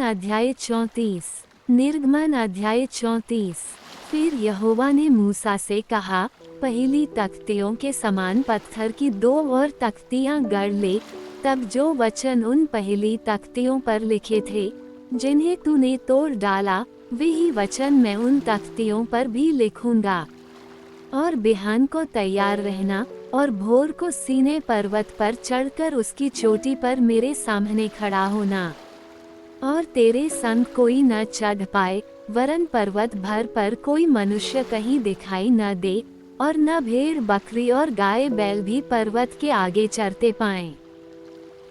अध्याय 34। निर्गमन अध्याय 34। फिर यहोवा ने मूसा से कहा, पहली तख्तियों के समान पत्थर की 2 और तख्तियां गढ़ ले। तब जो वचन उन पहली तख्तियों पर लिखे थे, जिन्हें तूने तोड़ डाला, वही वचन मैं उन तख्तियों पर भी लिखूंगा। और बिहान को तैयार रहना, और भोर को सीने पर्वत पर चढ़कर उसकी चोटी पर मेरे सामने खड़ा होना। और तेरे संग कोई न चढ़ पाए, वरन पर्वत भर पर कोई मनुष्य कहीं दिखाई न दे, और न भेड़ बकरी और गाय बैल भी पर्वत के आगे चरते पाएं।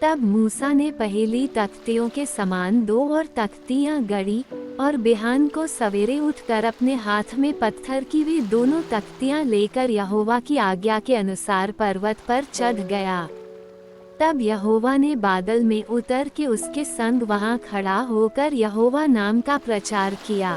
तब मूसा ने पहली तख्तियों के समान 2 और तख्तियां गढ़ी, और बिहान को सवेरे उठकर अपने हाथ में पत्थर की वे दोनों तख्तियां लेकर यहोवा की आज्ञा के अनुसार पर्वत पर चढ़ गया। तब यहोवा ने बादल में उतर के उसके संग वहां खड़ा होकर यहोवा नाम का प्रचार किया।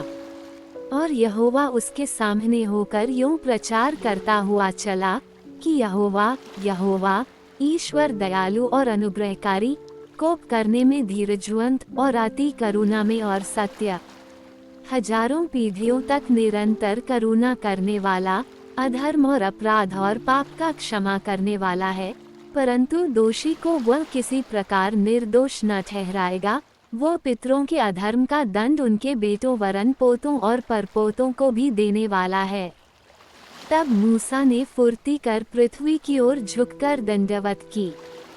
और यहोवा उसके सामने होकर यूं प्रचार करता हुआ चला कि यहोवा, यहोवा, ईश्वर दयालु और अनुग्रहकारी, कोप करने में धीरजवंत और अति करुणा में और सत्य, हजारों पीढ़ियों तक निरंतर करुणा करने वाला, अधर्म और अपराध और पाप का क्षमा करने वाला है, परंतु दोषी को वह किसी प्रकार निर्दोष न ठहराएगा। वह पितरों के अधर्म का दंड उनके बेटों वरन पोतों और परपोतों को भी देने वाला है। तब मूसा ने फुर्ती कर पृथ्वी की ओर झुककर दंडवत की,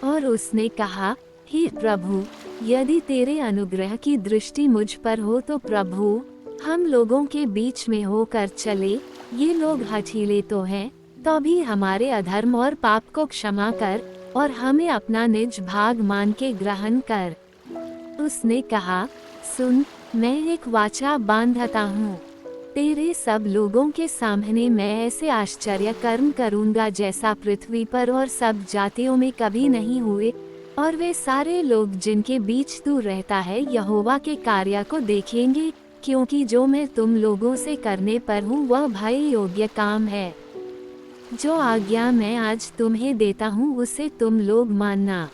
और उसने कहा, हे प्रभु, यदि तेरे अनुग्रह की दृष्टि मुझ पर हो तो प्रभु, हम लोगों के बीच में होकर चले। ये लोग हठीले तो हैं, तो भी हमारे अधर्म और पाप को क्षमा कर, और हमें अपना निज भाग मान के ग्रहण कर। उसने कहा, सुन, मैं एक वाचा बांधता हूँ। तेरे सब लोगों के सामने मैं ऐसे आश्चर्य कर्म करूँगा जैसा पृथ्वी पर और सब जातियों में कभी नहीं हुए, और वे सारे लोग जिनके बीच तू रहता है यहोवा के कार्य को देखेंगे, क्योंकि जो मैं तुम लोगों से करने पर हूँ वह भय योग्य काम है। जो आज्ञा मैं आज तुम्हें देता हूँ उसे तुम लोग मानना।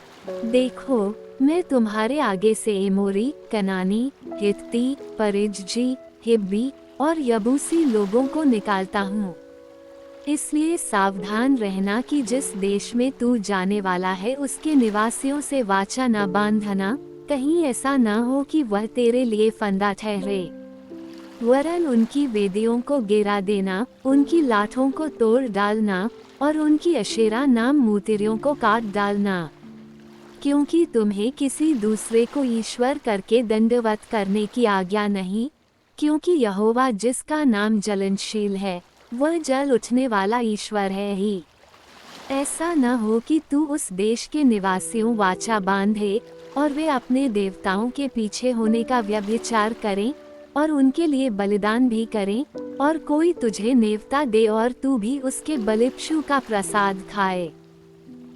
देखो, मैं तुम्हारे आगे से एमोरी, कनानी, हित्ती, परिज्जी, हिब्बी और यबूसी लोगों को निकालता हूँ। इसलिए सावधान रहना कि जिस देश में तू जाने वाला है उसके निवासियों से वाचा न बांधना, कहीं ऐसा न हो कि वह तेरे लिए फंदा ठहरे। वरन उनकी वेदियों को गिरा देना, उनकी लाठों को तोड़ डालना, और उनकी अशेरा नाम मूर्तियों को काट डालना। क्योंकि तुम्हें किसी दूसरे को ईश्वर करके दंडवत करने की आज्ञा नहीं, क्योंकि यहोवा जिसका नाम जलनशील है, वह जल उठने वाला ईश्वर है ही। ऐसा न हो कि तू उस देश के निवासियों वाचा बांधे, और वे अपने देवताओं के पीछे होने का व्यभिचार करें, और उनके लिए बलिदान भी करें, और कोई तुझे नेवता दे और तू भी उसके बलिपशु का प्रसाद खाए।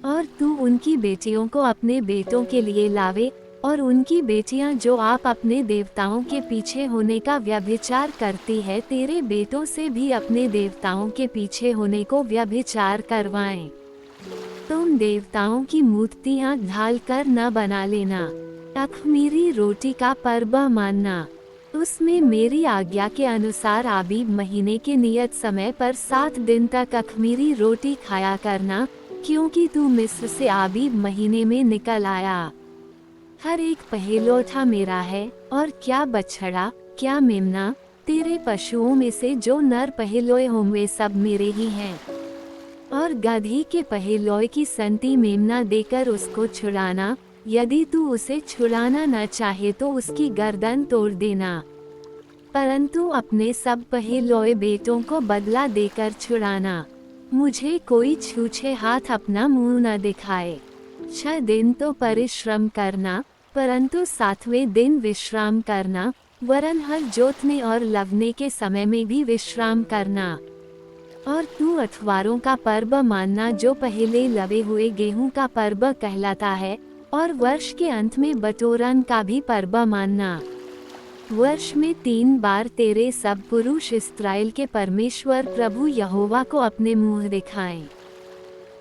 और तू उनकी बेटियों को अपने बेटों के लिए लावे, और उनकी बेटियां जो आप अपने देवताओं के पीछे होने का व्यभिचार करती है, तेरे बेटों से भी अपने देवताओं के पीछे होने को व्यभिचार करवाएं। तुम देवताओं की मूर्तियां ढाल कर न बना लेना। अख़मीरी रोटी का पर्व मानना। उसमें मेरी आज्ञा के अनुसार आबीब महीने के नियत समय पर 7 दिन तक अख़मीरी रोटी खाया करना, क्योंकि तू मिस्र से आबीब महीने में निकल आया। हर एक पहलौठा मेरा है, और क्या बछड़ा, क्या मेमना, तेरे पशुओं में से जो नर पहलोए हों वे सब मेरे ही हैं। और गधी के पहलोए की संती मेमना देकर उसको छुड़ाना। यदि तू उसे छुड़ाना न चाहे तो उसकी गर्दन तोड़ देना, परंतु अपने सब पहलोए बेटों को बदला देकर छुड़ाना। मुझे कोई छूछे हाथ अपना मुंह न दिखाए। 6 दिन तो परिश्रम करना, परंतु 7वें दिन विश्राम करना, वरन हल जोतने और लवने के समय में भी विश्राम करना। और तू अठवारों का पर्व मानना, जो पहले लवे हुए गेहूं का पर्व कहलाता है, और वर्ष के अंत में बटोरन का भी पर्व मानना। वर्ष में 3 बार तेरे सब पुरुष इस्राएल के परमेश्वर प्रभु यहोवा को अपने मुंह दिखाएं।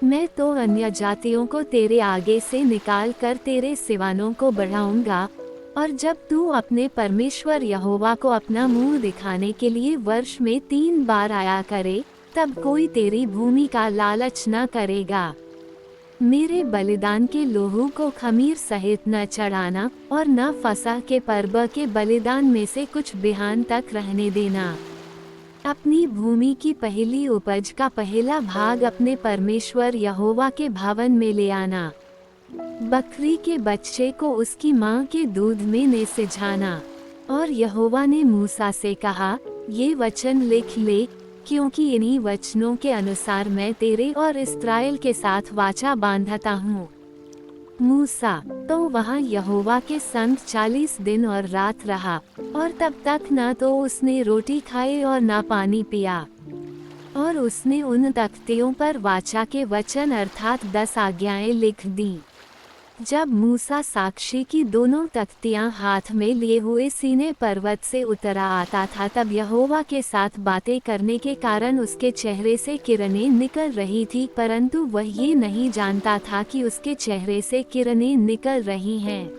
मैं तो अन्य जातियों को तेरे आगे से निकाल कर तेरे सिवानों को बढ़ाऊंगा, और जब तू अपने परमेश्वर यहोवा को अपना मुंह दिखाने के लिए वर्ष में 3 बार आया करे, तब कोई तेरी भूमि का लालच न करेगा। मेरे बलिदान के लोहू को खमीर सहित न चढ़ाना, और न फसह के पर्व के बलिदान में से कुछ बिहान तक रहने देना। अपनी भूमि की पहली उपज का पहला भाग अपने परमेश्वर यहोवा के भवन में ले आना। बकरी के बच्चे को उसकी माँ के दूध में न सिझाना। और यहोवा ने मूसा से कहा, ये वचन लिख ले, क्योंकि इन्हीं वचनों के अनुसार मैं तेरे और इस्राएल के साथ वाचा बांधता हूँ। मूसा तो वहाँ यहोवा के संग 40 दिन और रात रहा, और तब तक न तो उसने रोटी खाई और न पानी पिया। और उसने उन तख्तियों पर वाचा के वचन अर्थात 10 आज्ञाएं लिख दी। जब मूसा साक्षी की दोनों तख्तियां हाथ में लिए हुए सीने पर्वत से उतरा आता था, तब यहोवा के साथ बातें करने के कारण उसके चेहरे से किरणें निकल रही थी, परंतु वह ये नहीं जानता था कि उसके चेहरे से किरणें निकल रही हैं।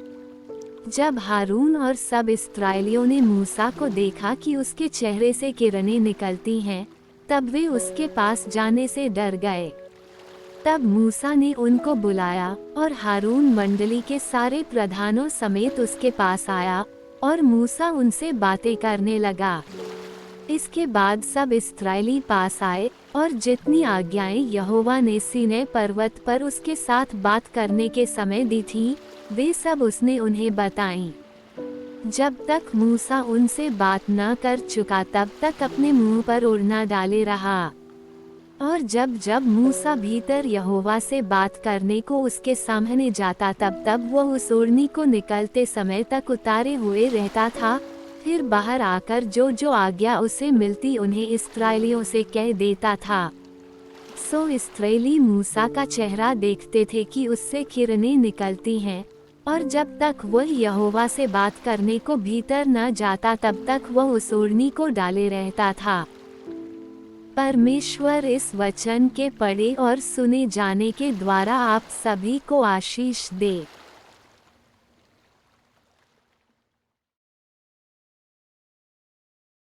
जब हारून और सब इस्राएलियों ने मूसा को देखा कि उसके चेहरे से किरणें निकलती हैं, तब वे उसके पास जाने से डर गए। तब मूसा ने उनको बुलाया, और हारून मंडली के सारे प्रधानों समेत उसके पास आया, और मूसा उनसे बातें करने लगा। इसके बाद सब इस्राएली पास आए, और जितनी आज्ञाएं यहोवा ने सीनै पर्वत पर उसके साथ बात करने के समय दी थी, वे सब उसने उन्हें बताईं। जब तक मूसा उनसे बात न कर चुका, तब तक अपने मुंह पर ओढ़ना डाले रहा। और जब जब मूसा भीतर यहोवा से बात करने को उसके सामने जाता, तब तब वह उस ओढ़नी को निकलते समय तक उतारे हुए रहता था। फिर बाहर आकर जो जो आज्ञा उसे मिलती उन्हें इस्राएलियों से कह देता था। सो इस्राएली मूसा का चेहरा देखते थे कि उससे किरणें निकलती हैं, और जब तक वह यहोवा से बात करने को भीतर न जाता, तब तक वह उस ओढ़नी को डाले रहता था। परमेश्वर इस वचन के पढ़े और सुने जाने के द्वारा आप सभी को आशीष दे।